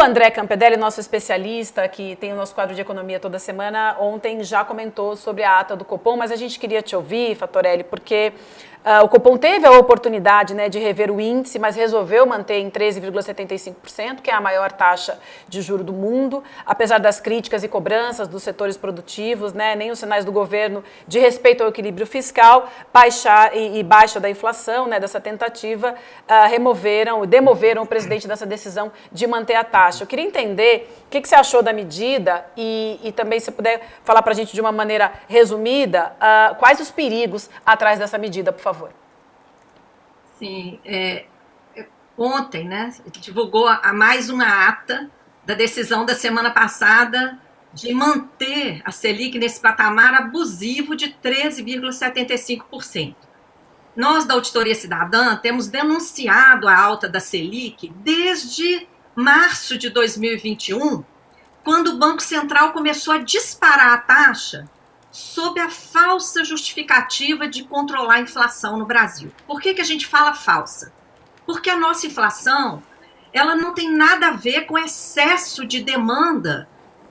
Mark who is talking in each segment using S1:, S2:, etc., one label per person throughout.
S1: André Campedelli, nosso especialista, que tem o nosso quadro de economia toda semana, ontem já comentou sobre a ata do Copom, mas a gente queria te ouvir, Fattorelli, porque o Copom teve a oportunidade, né, de rever o índice, mas resolveu manter em 13,75%, que é a maior taxa de juro do mundo, apesar das críticas e cobranças dos setores produtivos, né, nem os sinais do governo de respeito ao equilíbrio fiscal, baixa da inflação, né, dessa tentativa, demoveram o presidente dessa decisão de manter a taxa. Eu queria entender o que você achou da medida e também, se puder falar para a gente de uma maneira resumida, quais os perigos atrás dessa medida, por favor.
S2: Sim, ontem, né, divulgou mais uma ata da decisão da semana passada de manter a Selic nesse patamar abusivo de 13,75%. Nós, da Auditoria Cidadã, temos denunciado a alta da Selic desde março de 2021, quando o Banco Central começou a disparar a taxa sob a falsa justificativa de controlar a inflação no Brasil. Por que a gente fala falsa? Porque a nossa inflação, ela não tem nada a ver com excesso de demanda,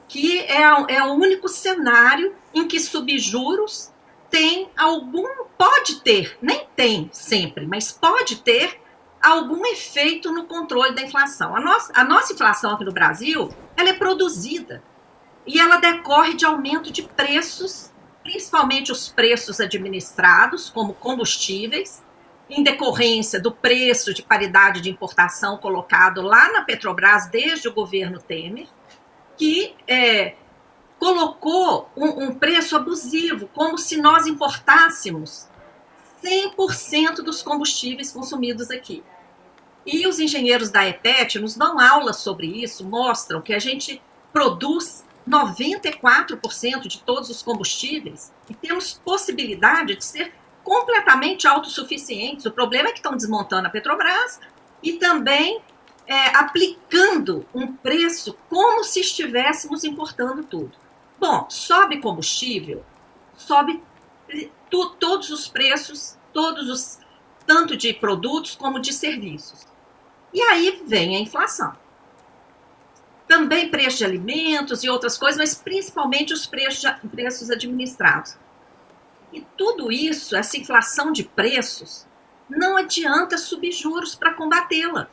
S2: que é o único cenário em que subjuros pode ter, nem tem sempre, mas pode ter algum efeito no controle da inflação. A nossa inflação aqui no Brasil, ela é produzida e ela decorre de aumento de preços, principalmente os preços administrados, como combustíveis, em decorrência do preço de paridade de importação colocado lá na Petrobras desde o governo Temer, que colocou um preço abusivo, como se nós importássemos 100% dos combustíveis consumidos aqui. E os engenheiros da EPET nos dão aula sobre isso, mostram que a gente produz 94% de todos os combustíveis e temos possibilidade de ser completamente autossuficientes. O problema é que estão desmontando a Petrobras e também aplicando um preço como se estivéssemos importando tudo. Bom, sobe combustível, sobe todos os preços, tanto de produtos como de serviços. E aí vem a inflação. Também preço de alimentos e outras coisas, mas principalmente os preços administrados. E tudo isso, essa inflação de preços, não adianta subir juros para combatê-la.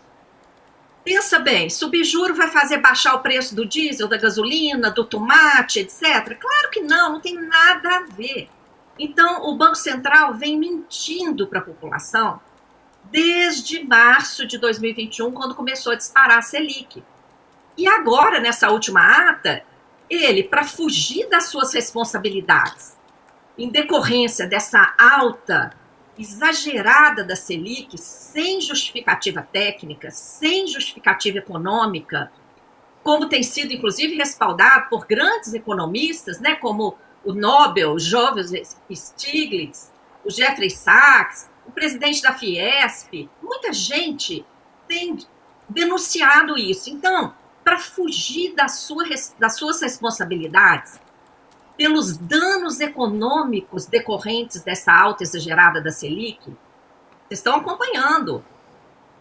S2: Pensa bem, subir juro vai fazer baixar o preço do diesel, da gasolina, do tomate, etc? Claro que não tem nada a ver. Então, o Banco Central vem mentindo para a população desde março de 2021, quando começou a disparar a Selic. E agora, nessa última ata, ele, para fugir das suas responsabilidades, em decorrência dessa alta exagerada da Selic, sem justificativa técnica, sem justificativa econômica, como tem sido, inclusive, respaldado por grandes economistas, né, como o Nobel, o Joseph Stiglitz, o Jeffrey Sachs, o presidente da Fiesp, muita gente tem denunciado isso. Então, para fugir das suas responsabilidades, pelos danos econômicos decorrentes dessa alta exagerada da Selic, vocês estão acompanhando.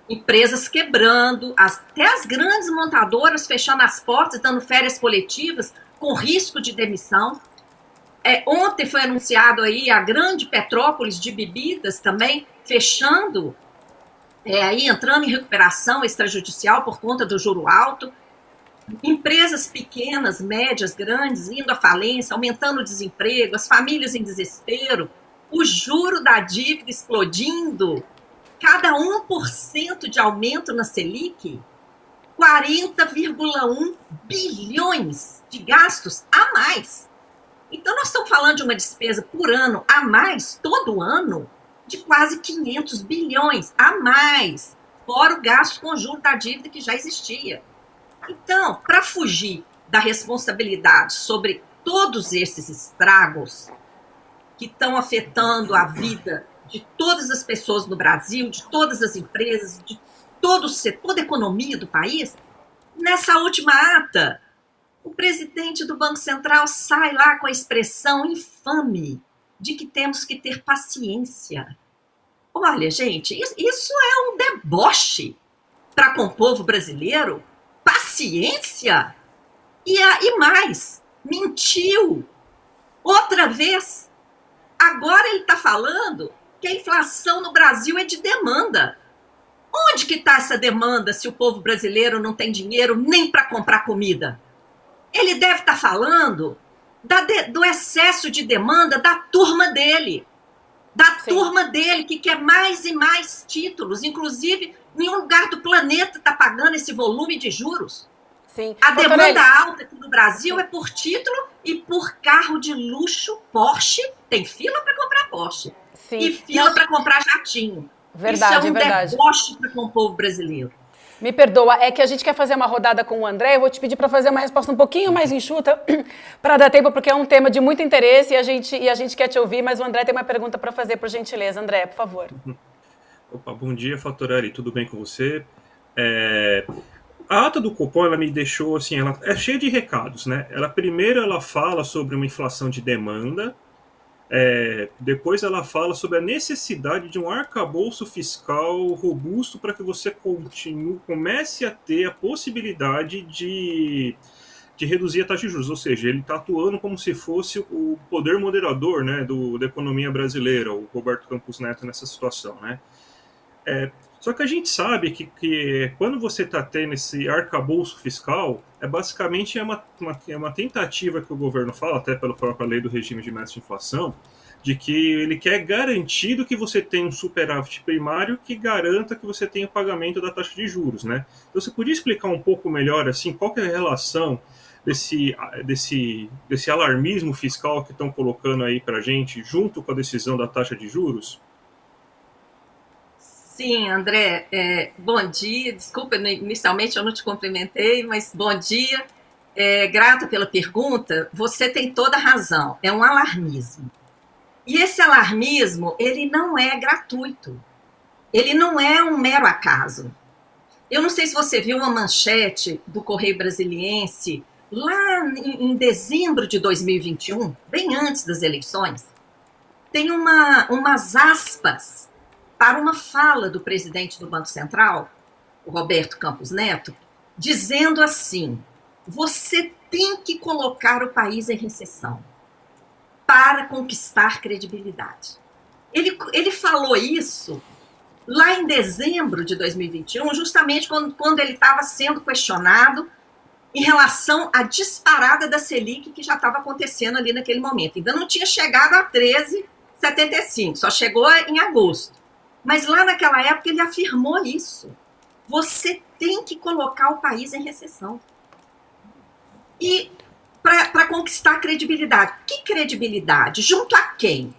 S2: Empresas quebrando, até as grandes montadoras fechando as portas, dando férias coletivas, com risco de demissão. Ontem foi anunciado aí a grande Petrópolis de bebidas também fechando, aí entrando em recuperação extrajudicial por conta do juro alto. Empresas pequenas, médias, grandes, indo à falência, aumentando o desemprego, as famílias em desespero, o juro da dívida explodindo, cada 1% de aumento na Selic, 40,1 bilhões de gastos a mais. Então, nós estamos falando de uma despesa por ano a mais, todo ano, de quase 500 bilhões a mais, fora o gasto com juros da dívida que já existia. Então, para fugir da responsabilidade sobre todos esses estragos que estão afetando a vida de todas as pessoas no Brasil, de todas as empresas, de todo o setor, toda a economia do país, nessa última ata, o presidente do Banco Central sai lá com a expressão infame de que temos que ter paciência. Olha, gente, isso é um deboche para com o povo brasileiro. Paciência ciência? E mais, mentiu. Outra vez. Agora ele está falando que a inflação no Brasil é de demanda. Onde que está essa demanda se o povo brasileiro não tem dinheiro nem para comprar comida? Ele deve estar falando do excesso de demanda da turma dele. Turma dele que quer mais e mais títulos. Inclusive, nenhum lugar do planeta está pagando esse volume de juros.
S1: Sim.
S2: A demanda alta aqui no Brasil é por título e por carro de luxo Porsche. Tem fila para comprar Porsche. Sim. E fila para comprar jatinho.
S1: Verdade,
S2: isso é um deboche para com o povo brasileiro.
S1: Me perdoa, é que a gente quer fazer uma rodada com o André, eu vou te pedir para fazer uma resposta um pouquinho mais enxuta, para dar tempo, porque é um tema de muito interesse e a gente quer te ouvir, mas o André tem uma pergunta para fazer, por gentileza. André, por favor.
S3: Opa, bom dia, Fatorelli, tudo bem com você? A ata do Copom, ela me deixou assim, ela é cheia de recados, né? Primeiro ela fala sobre uma inflação de demanda, depois ela fala sobre a necessidade de um arcabouço fiscal robusto para que você comece a ter a possibilidade de reduzir a taxa de juros, ou seja, ele está atuando como se fosse o poder moderador, né, da economia brasileira, o Roberto Campos Neto nessa situação, né? Só que a gente sabe que quando você está tendo esse arcabouço fiscal, basicamente uma tentativa que o governo fala, até pela própria lei do regime de meta de inflação, de que ele quer garantido que você tenha um superávit primário que garanta que você tenha o pagamento da taxa de juros, né? Então, você podia explicar um pouco melhor, assim, qual que é a relação desse alarmismo fiscal que estão colocando aí para a gente, junto com a decisão da taxa de juros?
S2: Sim, André, bom dia. Desculpa, inicialmente eu não te cumprimentei, mas bom dia. Grata pela pergunta. Você tem toda a razão. É um alarmismo. E esse alarmismo, ele não é gratuito. Ele não é um mero acaso. Eu não sei se você viu uma manchete do Correio Brasiliense lá em dezembro de 2021, bem antes das eleições. Tem umas aspas para uma fala do presidente do Banco Central, o Roberto Campos Neto, dizendo assim: você tem que colocar o país em recessão para conquistar credibilidade. Ele falou isso lá em dezembro de 2021, justamente quando ele estava sendo questionado em relação à disparada da Selic que já estava acontecendo ali naquele momento. Ainda não tinha chegado a 13,75, só chegou em agosto. Mas lá naquela época ele afirmou isso. Você tem que colocar o país em recessão. E para conquistar credibilidade. Que credibilidade? Junto a quem?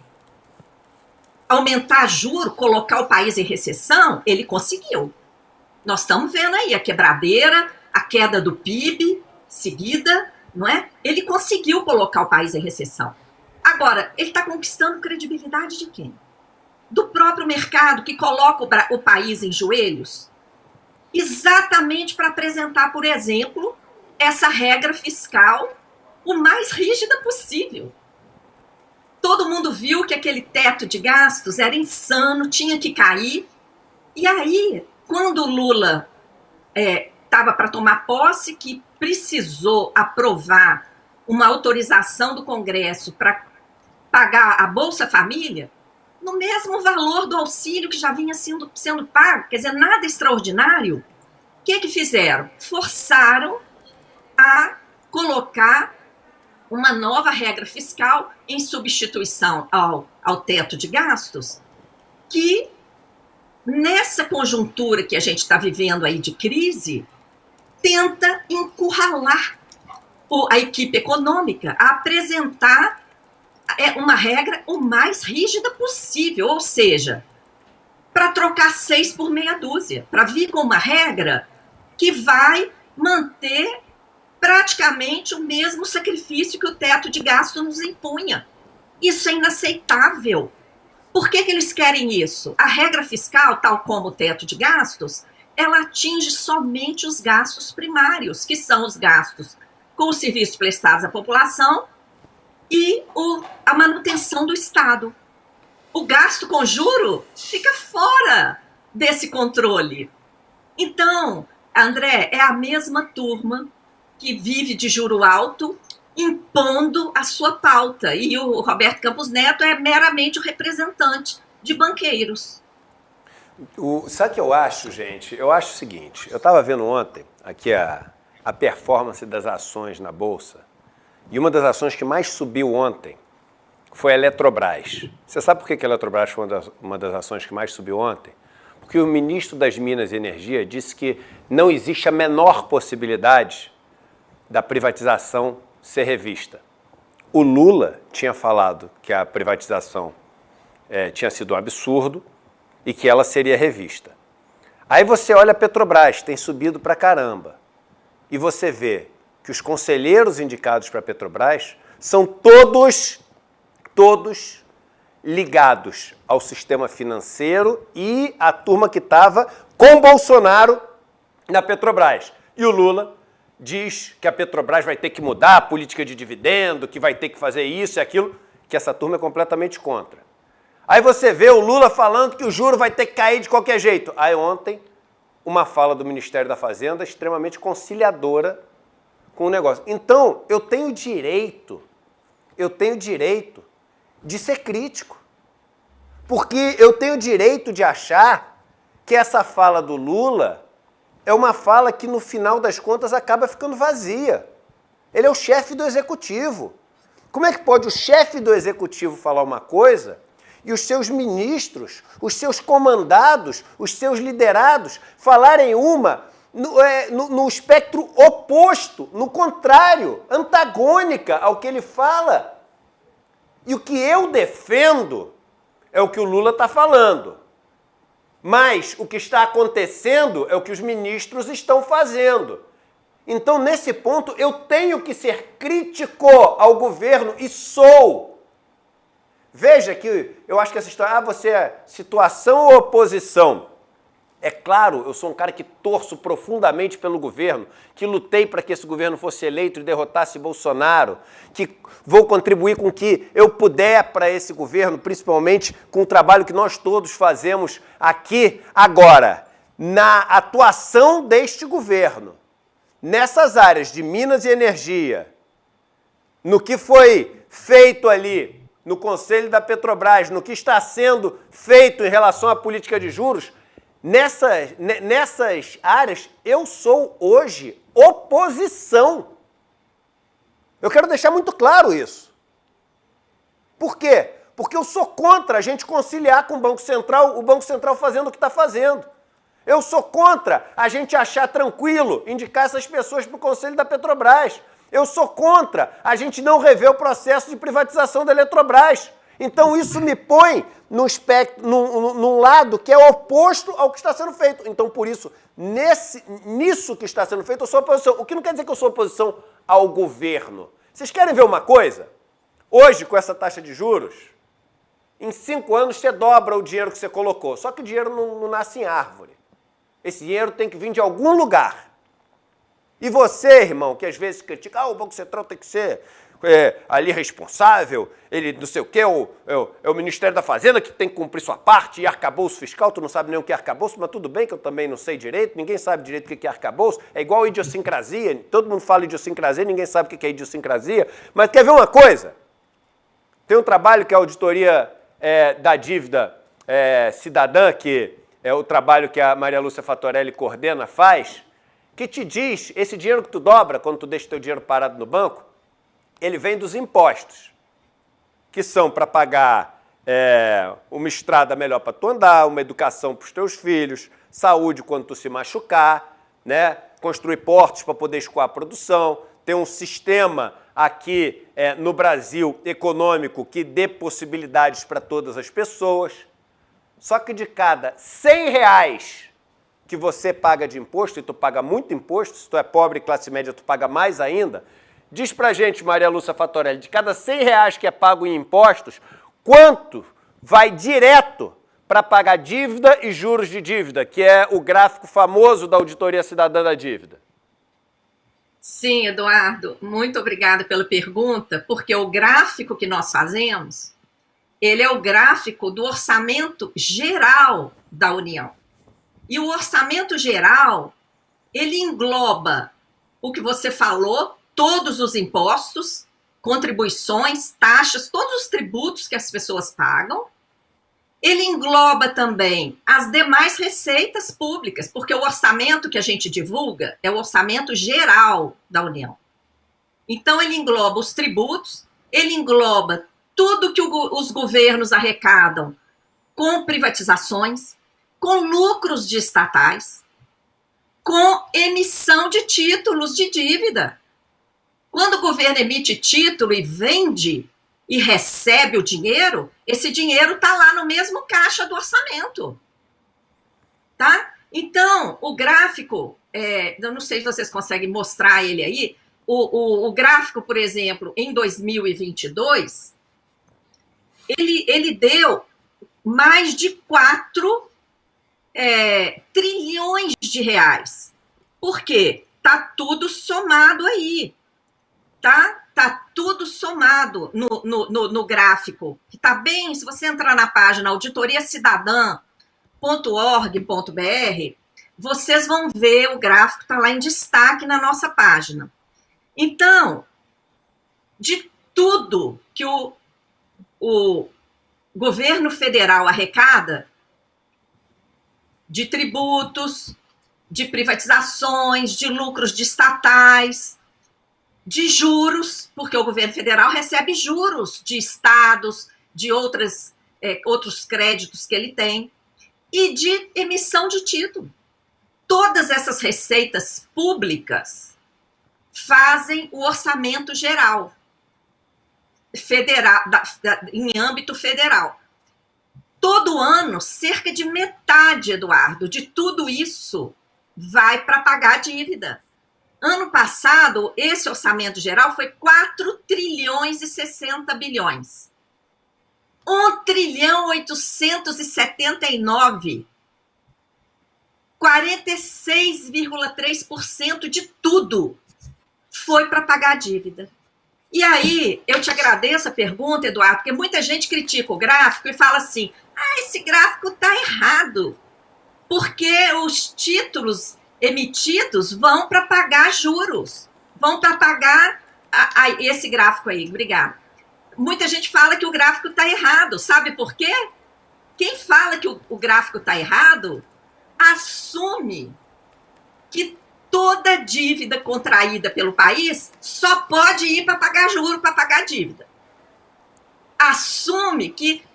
S2: Aumentar juro, colocar o país em recessão? Ele conseguiu. Nós estamos vendo aí a quebradeira, a queda do PIB seguida, não é? Ele conseguiu colocar o país em recessão. Agora, ele está conquistando credibilidade de quem? Do próprio mercado que coloca o país em joelhos, exatamente para apresentar, por exemplo, essa regra fiscal o mais rígida possível. Todo mundo viu que aquele teto de gastos era insano, tinha que cair. E aí, quando o Lula estava para tomar posse, que precisou aprovar uma autorização do Congresso para pagar a Bolsa Família, no mesmo valor do auxílio que já vinha sendo pago, quer dizer, nada extraordinário, o que fizeram? Forçaram a colocar uma nova regra fiscal em substituição ao teto de gastos, que nessa conjuntura que a gente está vivendo aí de crise, tenta encurralar a equipe econômica a apresentar uma regra o mais rígida possível, ou seja, para trocar 6 por meia dúzia, para vir com uma regra que vai manter praticamente o mesmo sacrifício que o teto de gasto nos impunha. Isso é inaceitável. Por que eles querem isso? A regra fiscal, tal como o teto de gastos, ela atinge somente os gastos primários, que são os gastos com os serviços prestados à população e a manutenção do Estado. O gasto com juro fica fora desse controle. Então, André, é a mesma turma que vive de juro alto, impondo a sua pauta. E o Roberto Campos Neto é meramente o representante de banqueiros.
S4: Sabe o que eu acho, gente? Eu acho o seguinte, eu estava vendo ontem aqui a performance das ações na Bolsa, e uma das ações que mais subiu ontem foi a Eletrobras. Você sabe por que a Eletrobras foi uma das ações que mais subiu ontem? Porque o ministro das Minas e Energia disse que não existe a menor possibilidade da privatização ser revista. O Lula tinha falado que a privatização tinha sido um absurdo e que ela seria revista. Aí você olha a Petrobras, tem subido pra caramba, e você vê que os conselheiros indicados para a Petrobras são todos ligados ao sistema financeiro e à turma que estava com Bolsonaro na Petrobras. E o Lula diz que a Petrobras vai ter que mudar a política de dividendo, que vai ter que fazer isso e aquilo, que essa turma é completamente contra. Aí você vê o Lula falando que o juro vai ter que cair de qualquer jeito. Aí ontem, uma fala do Ministério da Fazenda extremamente conciliadora com o negócio. Então, eu tenho direito de ser crítico. Porque eu tenho direito de achar que essa fala do Lula é uma fala que, no final das contas, acaba ficando vazia. Ele é o chefe do executivo. Como é que pode o chefe do executivo falar uma coisa e os seus ministros, os seus comandados, os seus liderados falarem uma no espectro oposto, no contrário, antagônica ao que ele fala? E o que eu defendo é o que o Lula está falando. Mas o que está acontecendo é o que os ministros estão fazendo. Então, nesse ponto, eu tenho que ser crítico ao governo e sou. Veja que eu acho que essa história, você é situação ou oposição? É claro, eu sou um cara que torço profundamente pelo governo, que lutei para que esse governo fosse eleito e derrotasse Bolsonaro, que vou contribuir com o que eu puder para esse governo, principalmente com o trabalho que nós todos fazemos aqui. Agora, na atuação deste governo, nessas áreas de Minas e Energia, no que foi feito ali no Conselho da Petrobras, no que está sendo feito em relação à política de juros, nessas áreas, eu sou hoje oposição. Eu quero deixar muito claro isso. Por quê? Porque eu sou contra a gente conciliar com o Banco Central fazendo o que está fazendo. Eu sou contra a gente achar tranquilo indicar essas pessoas para o Conselho da Petrobras. Eu sou contra a gente não rever o processo de privatização da Eletrobras. Então isso me põe num lado que é oposto ao que está sendo feito. Então, por isso, nisso que está sendo feito, eu sou oposição. O que não quer dizer que eu sou oposição ao governo. Vocês querem ver uma coisa? Hoje, com essa taxa de juros, em 5 anos você dobra o dinheiro que você colocou. Só que o dinheiro não nasce em árvore. Esse dinheiro tem que vir de algum lugar. E você, irmão, que às vezes critica, o Banco Central tem que ser ali responsável, ele não sei o quê, é o Ministério da Fazenda que tem que cumprir sua parte, e arcabouço fiscal, tu não sabe nem o que é arcabouço, mas tudo bem que eu também não sei direito, ninguém sabe direito o que é arcabouço, é igual idiosincrasia, todo mundo fala idiosincrasia, ninguém sabe o que é idiosincrasia, mas quer ver uma coisa? Tem um trabalho que é a auditoria da dívida cidadã, que é o trabalho que a Maria Lúcia Fattorelli coordena, faz, que te diz, esse dinheiro que tu dobra quando tu deixa teu dinheiro parado no banco, ele vem dos impostos, que são para pagar uma estrada melhor para tu andar, uma educação para os teus filhos, saúde quando tu se machucar, né? Construir portos para poder escoar a produção, ter um sistema aqui no Brasil econômico que dê possibilidades para todas as pessoas. Só que de cada R$100 que você paga de imposto, e tu paga muito imposto, se tu é pobre e classe média, tu paga mais ainda, diz pra gente, Maria Lúcia Fattorelli, de cada R$100 que é pago em impostos, quanto vai direto para pagar dívida e juros de dívida, que é o gráfico famoso da Auditoria Cidadã da Dívida?
S2: Sim, Eduardo, muito obrigada pela pergunta, porque o gráfico que nós fazemos, ele é o gráfico do orçamento geral da União. E o orçamento geral, ele engloba o que você falou, todos os impostos, contribuições, taxas, todos os tributos que as pessoas pagam. Ele engloba também as demais receitas públicas, porque o orçamento que a gente divulga é o orçamento geral da União. Então, ele engloba os tributos, ele engloba tudo que os governos arrecadam com privatizações, com lucros de estatais, com emissão de títulos de dívida. Quando o governo emite título e vende e recebe o dinheiro, esse dinheiro está lá no mesmo caixa do orçamento. Tá? Então, o gráfico, eu não sei se vocês conseguem mostrar ele aí, o gráfico, por exemplo, em 2022, ele deu mais de 4 trilhões de reais. Por quê? Está tudo somado aí. Tá tudo somado no gráfico. Que tá bem, se você entrar na página auditoriacidadã.org.br, vocês vão ver o gráfico, está lá em destaque na nossa página. Então, de tudo que o governo federal arrecada, de tributos, de privatizações, de lucros de estatais, de juros, porque o governo federal recebe juros de estados, de outros créditos que ele tem, e de emissão de título. Todas essas receitas públicas fazem o orçamento geral, federal, em âmbito federal. Todo ano, cerca de metade, Eduardo, de tudo isso vai para pagar a dívida. Ano passado, esse orçamento geral foi 4 trilhões e 60 bilhões. 1 trilhão 879. 46,3% de tudo foi para pagar a dívida. E aí, eu te agradeço a pergunta, Eduardo, porque muita gente critica o gráfico e fala assim, esse gráfico está errado, porque os títulos emitidos vão para pagar juros, vão para pagar esse gráfico aí, obrigada. Muita gente fala que o gráfico está errado, sabe por quê? Quem fala que o gráfico está errado assume que toda dívida contraída pelo país só pode ir para pagar juro, para pagar dívida. Assume que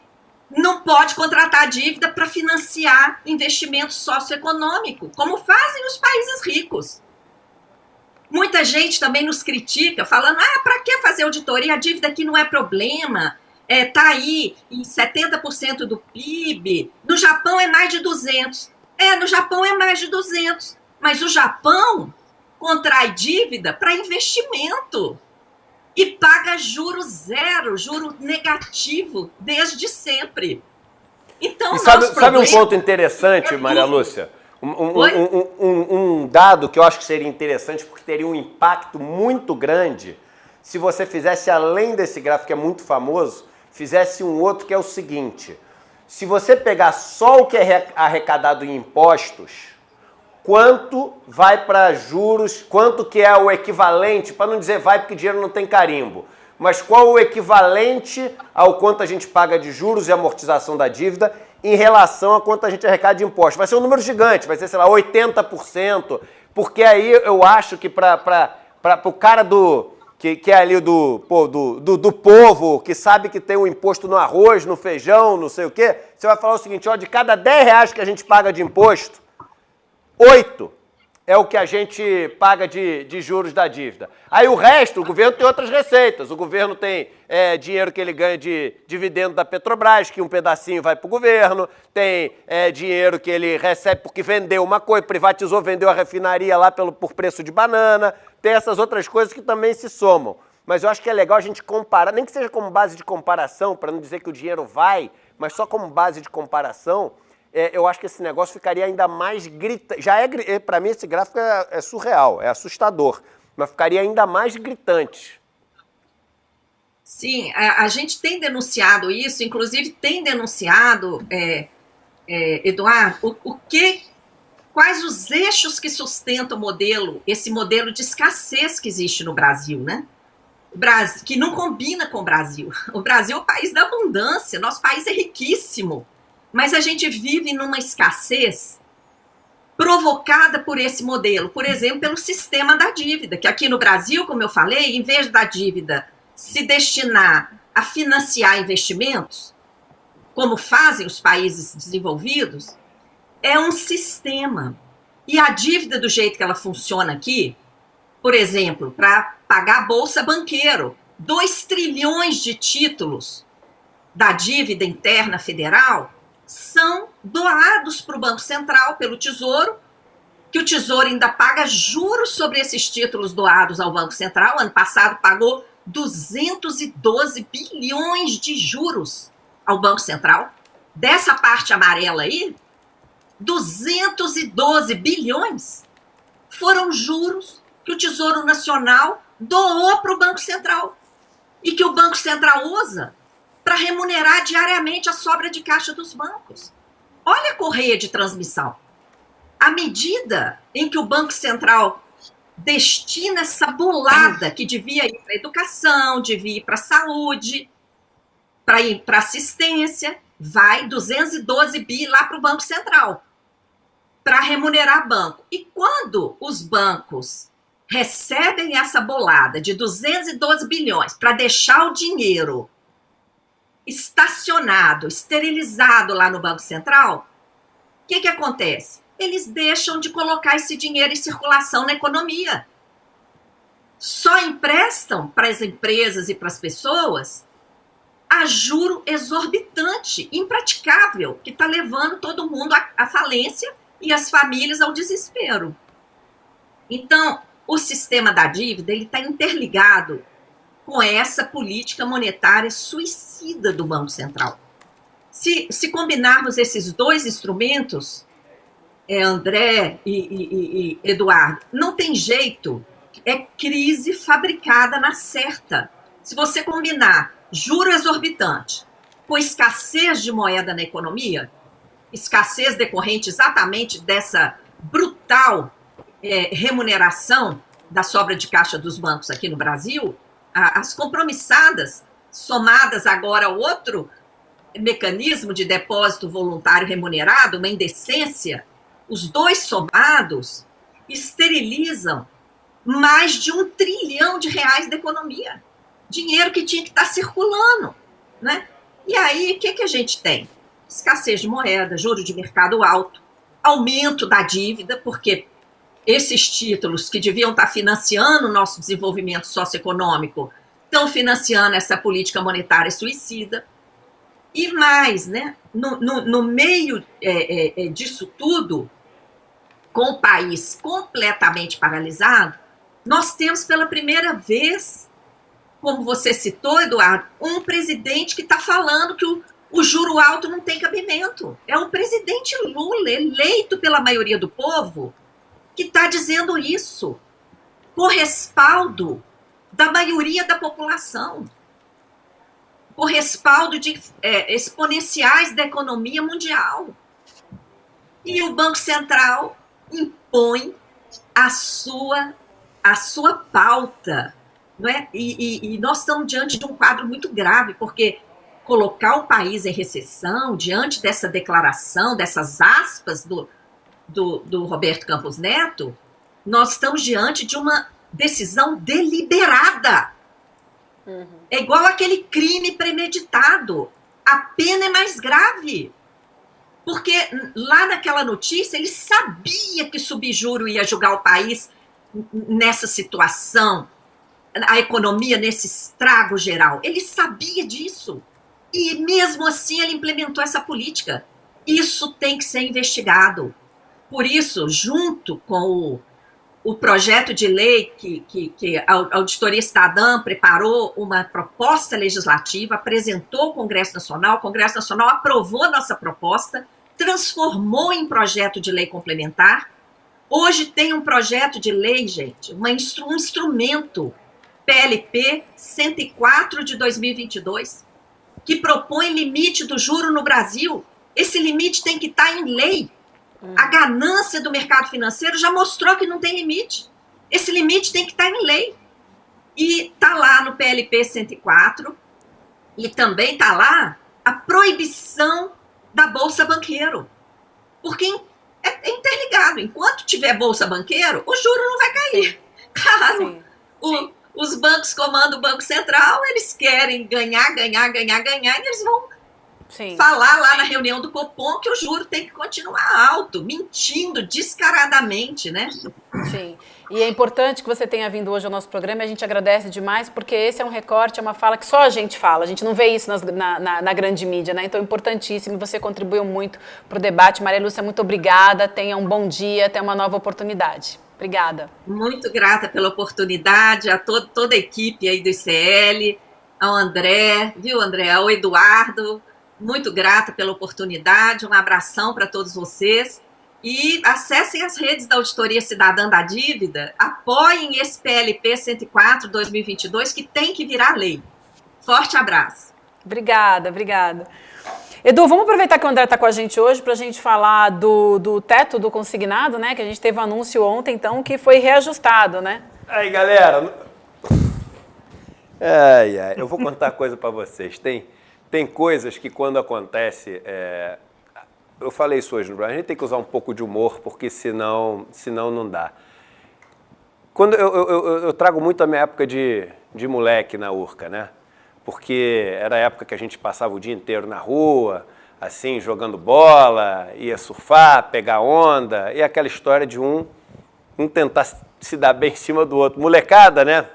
S2: não pode contratar dívida para financiar investimento socioeconômico, como fazem os países ricos. Muita gente também nos critica, falando, para que fazer auditoria? A dívida aqui não é problema, está aí em 70% do PIB, no Japão é mais de 200. No Japão é mais de 200, mas o Japão contrai dívida para investimento e paga juro zero, juro negativo, desde sempre. Então,
S4: e sabe um ponto interessante, Maria Lúcia? Um dado que eu acho que seria interessante, porque teria um impacto muito grande, se você fizesse, além desse gráfico que é muito famoso, fizesse um outro que é o seguinte: se você pegar só o que é arrecadado em impostos, quanto vai para juros, quanto que é o equivalente, para não dizer vai porque dinheiro não tem carimbo, mas qual o equivalente ao quanto a gente paga de juros e amortização da dívida em relação a quanto a gente arrecada de impostos. Vai ser um número gigante, vai ser, sei lá, 80%, porque aí eu acho que para o cara que é ali do povo, que sabe que tem um imposto no arroz, no feijão, não sei o quê, você vai falar o seguinte, de cada 10 reais que a gente paga de imposto, 8 é o que a gente paga de juros da dívida. Aí o resto, o governo tem outras receitas. O governo tem dinheiro que ele ganha de dividendo da Petrobras, que um pedacinho vai para o governo. Tem dinheiro que ele recebe porque vendeu uma coisa, privatizou, vendeu a refinaria lá por preço de banana. Tem essas outras coisas que também se somam. Mas eu acho que é legal a gente comparar, nem que seja como base de comparação, para não dizer que o dinheiro vai, mas só como base de comparação. Eu acho que esse negócio ficaria ainda mais gritante. Para mim, esse gráfico é surreal, é assustador, mas ficaria ainda mais gritante.
S2: Sim, a gente tem denunciado isso, inclusive tem denunciado, Eduardo, quais os eixos que sustentam o modelo, esse modelo de escassez que existe no Brasil, né? O Brasil, que não combina com o Brasil. O Brasil é o país da abundância, nosso país é riquíssimo, mas a gente vive numa escassez provocada por esse modelo, por exemplo, pelo sistema da dívida, que aqui no Brasil, como eu falei, em vez da dívida se destinar a financiar investimentos, como fazem os países desenvolvidos, é um sistema. E a dívida, do jeito que ela funciona aqui, por exemplo, para pagar a Bolsa Banqueiro, 2 trilhões de títulos da dívida interna federal são doados para o Banco Central pelo Tesouro, que o Tesouro ainda paga juros sobre esses títulos doados ao Banco Central. Ano passado pagou 212 bilhões de juros ao Banco Central. Dessa parte amarela aí, 212 bilhões foram juros que o Tesouro Nacional doou para o Banco Central e que o Banco Central usa para remunerar diariamente a sobra de caixa dos bancos. Olha a correia de transmissão. À medida em que o Banco Central destina essa bolada que devia ir para a educação, devia ir para a saúde, para ir para assistência, vai 212 bi lá para o Banco Central, para remunerar banco. E quando os bancos recebem essa bolada de 212 bilhões para deixar o dinheiro estacionado, esterilizado lá no Banco Central, o que acontece? Eles deixam de colocar esse dinheiro em circulação na economia. Só emprestam para as empresas e para as pessoas a juro exorbitante, impraticável, que está levando todo mundo à falência e as famílias ao desespero. Então, o sistema da dívida está interligado com essa política monetária suicida do Banco Central. Se combinarmos esses dois instrumentos, André e Eduardo, não tem jeito, é crise fabricada na certa. Se você combinar juro exorbitante com escassez de moeda na economia, escassez decorrente exatamente dessa brutal remuneração da sobra de caixa dos bancos aqui no Brasil, as compromissadas, somadas agora a outro mecanismo de depósito voluntário remunerado, uma indecência, os dois somados esterilizam mais de R$1 trilhão da economia. Dinheiro que tinha que estar circulando, né? E aí, o que a gente tem? Escassez de moeda, juro de mercado alto, aumento da dívida, porque esses títulos que deviam estar financiando o nosso desenvolvimento socioeconômico estão financiando essa política monetária suicida. E mais, né? No meio disso tudo, com o país completamente paralisado, nós temos pela primeira vez, como você citou, Eduardo, um presidente que está falando que o juro alto não tem cabimento. É o presidente Lula, eleito pela maioria do povo, que está dizendo isso, com respaldo da maioria da população, com respaldo de exponenciais da economia mundial. E o Banco Central impõe a sua pauta, não é? E nós estamos diante de um quadro muito grave, porque colocar o país em recessão, diante dessa declaração, dessas aspas do Roberto Campos Neto, nós estamos diante de uma decisão deliberada. Uhum. É igual aquele crime premeditado. A pena é mais grave. Porque lá naquela notícia, ele sabia que subjuro ia jogar o país nessa situação, a economia nesse estrago geral. Ele sabia disso. E mesmo assim ele implementou essa política. Isso tem que ser investigado. Por isso, junto com o projeto de lei que a Auditoria Cidadã preparou uma proposta legislativa, apresentou ao Congresso Nacional, o Congresso Nacional aprovou a nossa proposta, transformou em projeto de lei complementar. Hoje tem um projeto de lei, gente, um instrumento, PLP 104 de 2022, que propõe limite do juro no Brasil. Esse limite tem que estar em lei. A ganância do mercado financeiro já mostrou que não tem limite. Esse limite tem que estar em lei. E está lá no PLP 104, e também está lá a proibição da Bolsa Banqueiro. Porque é interligado. Enquanto tiver Bolsa Banqueiro, o juro não vai cair. Claro, os bancos comandam o Banco Central, eles querem ganhar, e eles vão falar lá na reunião do Copom que o juro tem que continuar alto, mentindo descaradamente, né?
S1: Sim. E é importante que você tenha vindo hoje ao nosso programa, a gente agradece demais, porque esse é um recorte, é uma fala que só a gente fala, a gente não vê isso na grande mídia, né? Então é importantíssimo, você contribuiu muito para o debate. Maria Lúcia, muito obrigada, tenha um bom dia, até uma nova oportunidade. Obrigada.
S2: Muito grata pela oportunidade, a toda a equipe aí do ICL, ao André, viu, André, ao Eduardo, muito grata pela oportunidade, um abração para todos vocês. E acessem as redes da Auditoria Cidadã da Dívida, apoiem esse PLP 104/2022, que tem que virar lei. Forte abraço.
S1: Obrigada. Edu, vamos aproveitar que o André está com a gente hoje para a gente falar do teto do consignado, né? Que a gente teve um anúncio ontem, então, que foi reajustado, né?
S4: Aí, galera. Eu vou contar coisa para vocês. Tem coisas que quando acontece... Eu falei isso hoje no programa, a gente tem que usar um pouco de humor, porque senão não dá. Quando eu trago muito a minha época de moleque na Urca, né? Porque era a época que a gente passava o dia inteiro na rua, assim, jogando bola, ia surfar, pegar onda, e aquela história de um tentar se dar bem em cima do outro. Molecada, né?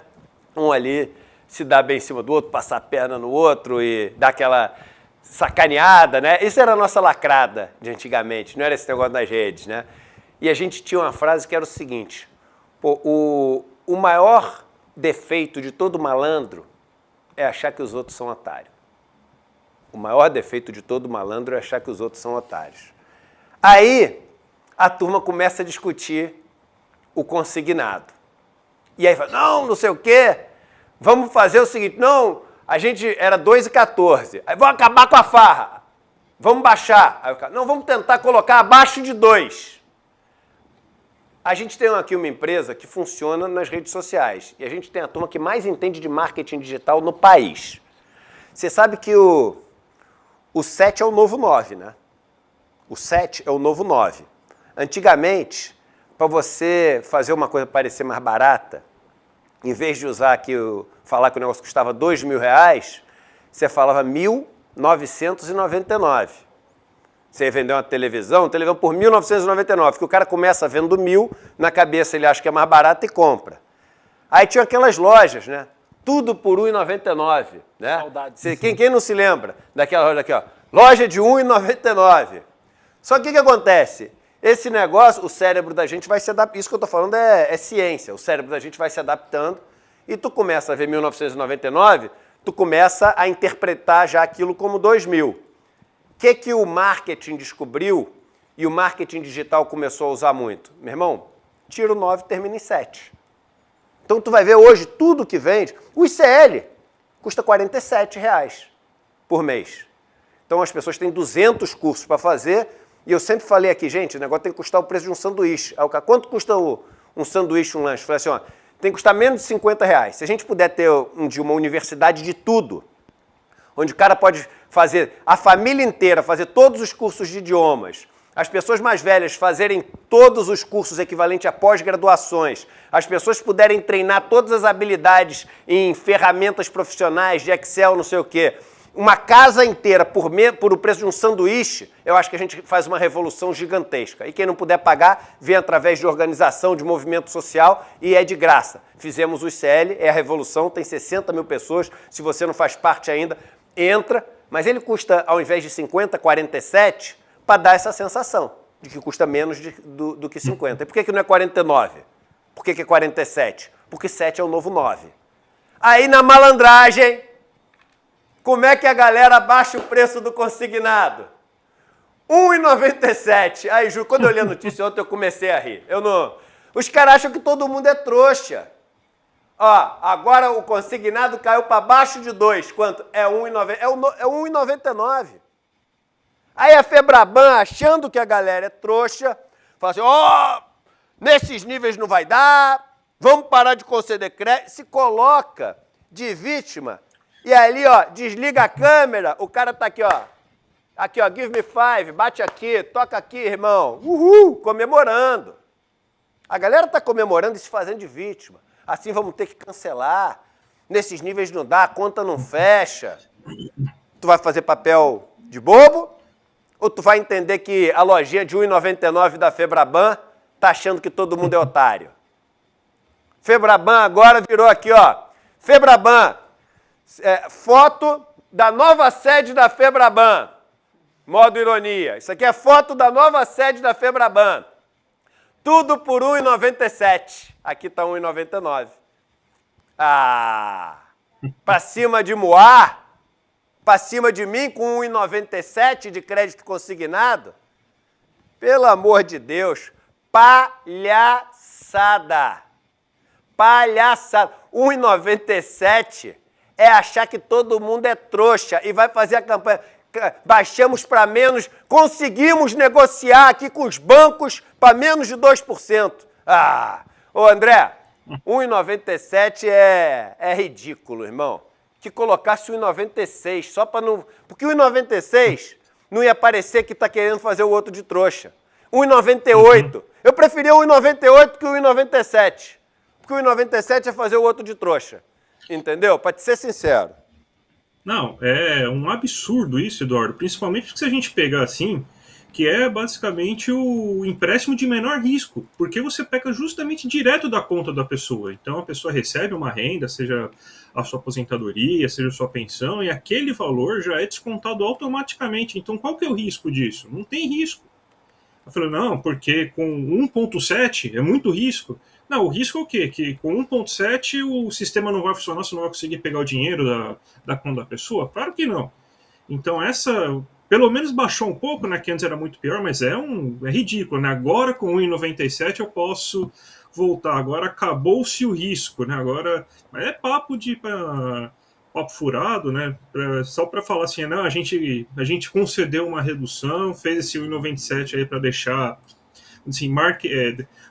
S4: Um ali se dar bem em cima do outro, passar a perna no outro e dar aquela... sacaneada, né? Isso era a nossa lacrada de antigamente, não era esse negócio nas redes, né? E a gente tinha uma frase que era o seguinte: o maior defeito de todo malandro é achar que os outros são otários. O maior defeito de todo malandro é achar que os outros são otários. Aí a turma começa a discutir o consignado. E aí fala, não sei o quê, vamos fazer o seguinte, não... A gente era 2,14. Aí vamos acabar com a farra. Vamos baixar. Aí o cara, não, vamos tentar colocar abaixo de 2. A gente tem aqui uma empresa que funciona nas redes sociais. E a gente tem a turma que mais entende de marketing digital no país. Você sabe que o 7 é o novo 9, né? O 7 é o novo 9. Antigamente, para você fazer uma coisa parecer mais barata, em vez de usar aqui, falar que o negócio custava R$2.000, você falava 1.999. Você ia vender uma televisão por 1.999, que o cara começa vendo 1.000, na cabeça ele acha que é mais barato e compra. Aí tinha aquelas lojas, né? Tudo por R$1,99, né?
S1: Saudades.
S4: Quem não se lembra daquela loja aqui, ó? Loja de R$1,99. Só que o que acontece? Esse negócio, o cérebro da gente vai se adaptar. Isso que eu estou falando é ciência. O cérebro da gente vai se adaptando e tu começa a ver 1999, tu começa a interpretar já aquilo como 2000. O que o marketing descobriu e o marketing digital começou a usar muito? Meu irmão, tira o 9 e termina em 7. Então tu vai ver hoje tudo que vende. O ICL custa R$47 por mês. Então as pessoas têm 200 cursos para fazer. E eu sempre falei aqui, gente, o negócio tem que custar o preço de um sanduíche. Aí o cara, quanto custa um sanduíche, um lanche? Eu falei assim, ó, tem que custar menos de R$50. Se a gente puder ter uma universidade de tudo, onde o cara pode fazer, a família inteira, fazer todos os cursos de idiomas, as pessoas mais velhas fazerem todos os cursos equivalentes a pós-graduações, as pessoas puderem treinar todas as habilidades em ferramentas profissionais, de Excel, não sei o quê, uma casa inteira por o preço de um sanduíche, eu acho que a gente faz uma revolução gigantesca. E quem não puder pagar, vem através de organização, de movimento social e é de graça. Fizemos o ICL, é a revolução, tem 60 mil pessoas. Se você não faz parte ainda, entra. Mas ele custa, ao invés de 50, 47, para dar essa sensação de que custa menos do que 50. E por que não é 49? Por que é 47? Porque 7 é o novo 9. Aí na malandragem... Como é que a galera baixa o preço do consignado? R$1,97. Aí, Ju, quando eu li a notícia ontem, eu comecei a rir. Os caras acham que todo mundo é trouxa. Ó, agora o consignado caiu para baixo de 2. Quanto? É R$1,99. Aí a Febraban, achando que a galera é trouxa, fala assim, ó, nesses níveis não vai dar, vamos parar de conceder crédito, se coloca de vítima, e ali, ó, desliga a câmera, o cara tá aqui, ó, give me five, bate aqui, toca aqui, irmão, uhul, comemorando. A galera tá comemorando e se fazendo de vítima. Assim vamos ter que cancelar, nesses níveis não dá, a conta não fecha. Tu vai fazer papel de bobo? Ou tu vai entender que a lojinha de R$ 1,99 da Febraban tá achando que todo mundo é otário? Febraban agora virou aqui, ó. Febraban, foto da nova sede da Febraban. Modo ironia. Isso aqui é foto da nova sede da Febraban. Tudo por R$ 1,97. Aqui tá R$ 1,99. Ah, pra cima de Moá, pra cima de mim com R$ 1,97 de crédito consignado? Pelo amor de Deus, palhaçada. Palhaçada. R$ 1,97 é achar que todo mundo é trouxa e vai fazer a campanha. Baixamos para menos, conseguimos negociar aqui com os bancos para menos de 2%. Ah, ô André, R$ 1,97 é ridículo, irmão. Que colocasse R$ 1,96 só para não... Porque R$ 1,96 não ia parecer que está querendo fazer o outro de trouxa. R$ 1,98. Eu preferia o 1,98 que o 1,97. Porque o 1,97 é fazer o outro de trouxa. Entendeu? Para te ser sincero.
S3: Não, é um absurdo isso, Eduardo. Principalmente porque se a gente pegar assim, que é basicamente o empréstimo de menor risco, porque você pega justamente direto da conta da pessoa. Então a pessoa recebe uma renda, seja a sua aposentadoria, seja a sua pensão, e aquele valor já é descontado automaticamente. Então qual que é o risco disso? Não tem risco. Eu falei, não, porque com 1,7 é muito risco. Não, o risco é o quê? Que com 1,7 o sistema não vai funcionar, você não vai conseguir pegar o dinheiro da conta da pessoa? Claro que não. Então essa, pelo menos baixou um pouco, né? Que antes era muito pior, mas é ridículo, né? Agora com 1,97 eu posso voltar. Agora acabou-se o risco, né? Agora é papo furado, né? Só para falar assim, não, a gente concedeu uma redução, fez esse 1,97 aí para deixar assim,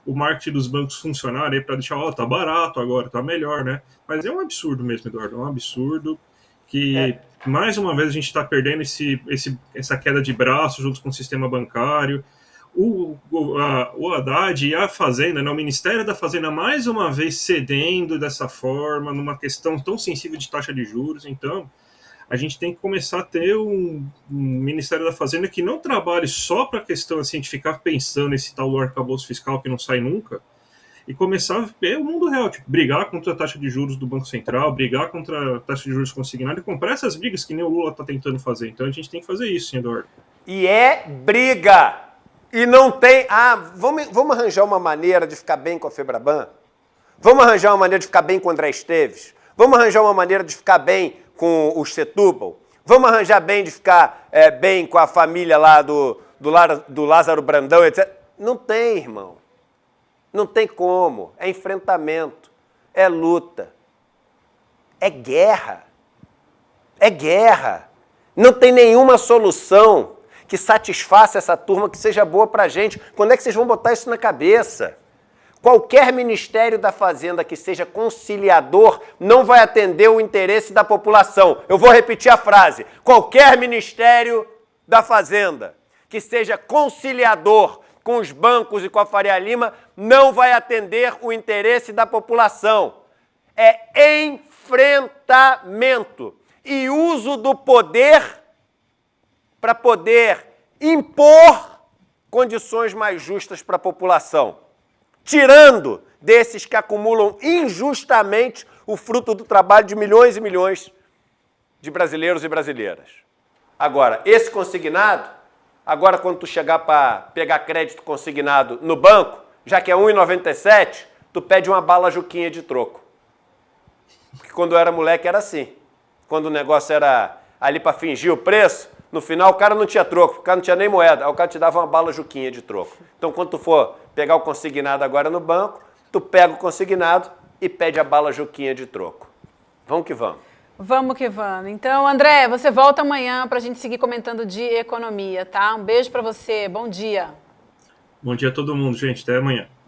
S3: o marketing dos bancos funcionar aí para deixar, ó, tá barato agora, tá melhor, né? Mas é um absurdo mesmo, Eduardo, é um absurdo que, mais uma vez, a gente está perdendo essa queda de braço junto com o sistema bancário. O Haddad e a Fazenda, né, o Ministério da Fazenda, mais uma vez cedendo dessa forma, numa questão tão sensível de taxa de juros. Então, a gente tem que começar a ter um Ministério da Fazenda que não trabalhe só para a questão assim, de ficar pensando nesse tal arcabouço fiscal que não sai nunca, e começar a ver o mundo real, tipo, brigar contra a taxa de juros do Banco Central, brigar contra a taxa de juros consignada e comprar essas brigas que nem o Lula está tentando fazer. Então, a gente tem que fazer isso, hein, Eduardo?
S4: E é briga! E não tem... vamos arranjar uma maneira de ficar bem com a Febraban? Vamos arranjar uma maneira de ficar bem com o André Esteves? Vamos arranjar uma maneira de ficar bem com o Setúbal? Vamos arranjar bem de ficar bem com a família lá do Lázaro Brandão, etc. Não tem, irmão. Não tem como. É enfrentamento. É luta. É guerra. É guerra. Não tem nenhuma solução que satisfaça essa turma, que seja boa pra gente. Quando é que vocês vão botar isso na cabeça? Qualquer Ministério da Fazenda que seja conciliador não vai atender o interesse da população. Eu vou repetir a frase. Qualquer Ministério da Fazenda que seja conciliador com os bancos e com a Faria Lima não vai atender o interesse da população. É enfrentamento e uso do poder para poder impor condições mais justas para a população, tirando desses que acumulam injustamente o fruto do trabalho de milhões e milhões de brasileiros e brasileiras. Agora, esse consignado, agora quando tu chegar para pegar crédito consignado no banco, já que é 1,97, tu pede uma bala Juquinha de troco. Porque quando eu era moleque era assim. Quando o negócio era ali para fingir o preço, no final o cara não tinha troco, o cara não tinha nem moeda, aí o cara te dava uma bala Juquinha de troco. Então quando tu for pegar o consignado agora no banco, tu pega o consignado e pede a bala Juquinha de troco. Vamos que vamos.
S1: Vamos que vamos. Então, André, você volta amanhã para a gente seguir comentando de economia, tá? Um beijo para você. Bom dia.
S3: Bom dia a todo mundo, gente. Até amanhã.